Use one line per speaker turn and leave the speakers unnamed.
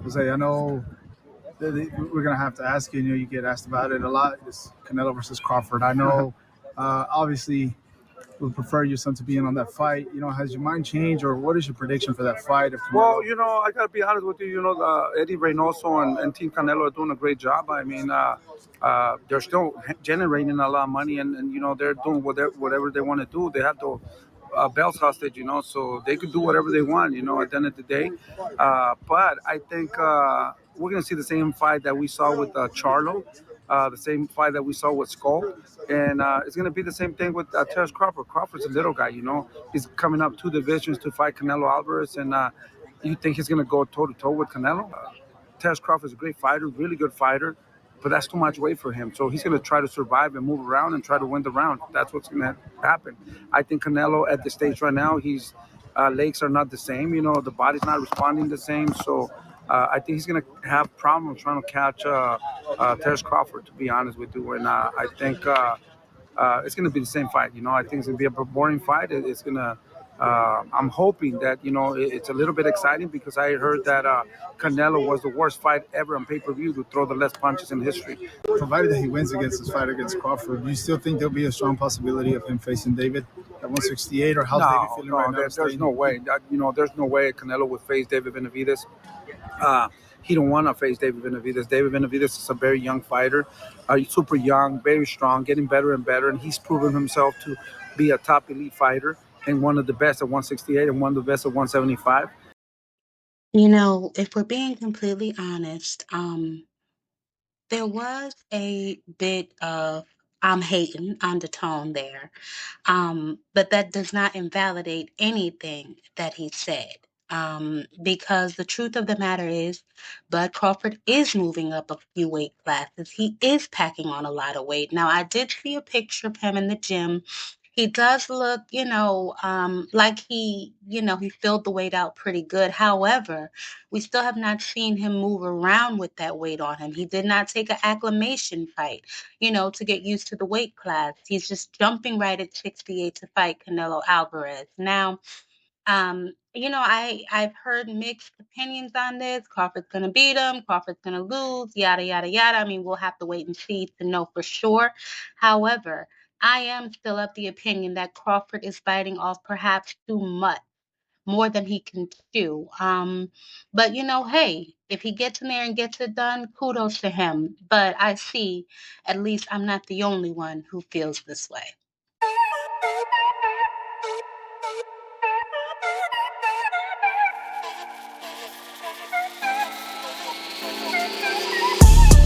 Jose, I know we're gonna have to ask you. You get asked about it a lot. This Canelo versus Crawford. I know, obviously, would prefer your son to be in on that fight. Has your mind changed, or what is your prediction for that fight? If
Well, I gotta be honest with you. Eddie Reynoso and Team Canelo are doing a great job. I mean, they're still generating a lot of money, and they're doing whatever they want to do. They have the belts hostage, so they could do whatever they want, at the end of the day. But I think we're gonna see the same fight that we saw with Charlo, the same fight that we saw with Skull, and it's gonna be the same thing with Terrence Crawford. Crawford's a little guy, He's coming up two divisions to fight Canelo Alvarez, and you think he's gonna go toe to toe with Canelo? Terrence Crawford's a great fighter, really good fighter, but that's too much weight for him. So he's going to try to survive and move around and try to win the round. That's what's going to happen. I think Canelo at the stage right now, his legs are not the same. The body's not responding the same. So I think he's going to have problems trying to catch Terrence Crawford, to be honest with you. And I think it's going to be the same fight. I think it's going to be a boring fight. It's going to. I'm hoping that it's a little bit exciting because I heard that Canelo was the worst fight ever on pay-per-view to throw the less punches in history.
Provided that he wins against his fight against Crawford, do you still think there'll be a strong possibility of him facing David at 168, or how's David feeling right now?
There's no way. There's no way Canelo would face David Benavidez. He don't want to face David Benavidez. David Benavidez is a very young fighter, super young, very strong, getting better and better, and he's proven himself to be a top elite fighter and one of the best at 168 and one of the best at 175.
If we're being completely honest, there was a bit of I'm hating undertone there. But that does not invalidate anything that he said. Because the truth of the matter is, Bud Crawford is moving up a few weight classes. He is packing on a lot of weight. Now, I did see a picture of him in the gym. He does look, like he filled the weight out pretty good. However, we still have not seen him move around with that weight on him. He did not take an acclimation fight, to get used to the weight class. He's just jumping right at 68 to fight Canelo Alvarez. Now, I've heard mixed opinions on this. Crawford's gonna beat him. Crawford's gonna lose. Yada yada yada. I mean, we'll have to wait and see to know for sure. However, I am still of the opinion that Crawford is biting off perhaps too much, more than he can chew. But hey, if he gets in there and gets it done, kudos to him. But I see, at least I'm not the only one who feels this way.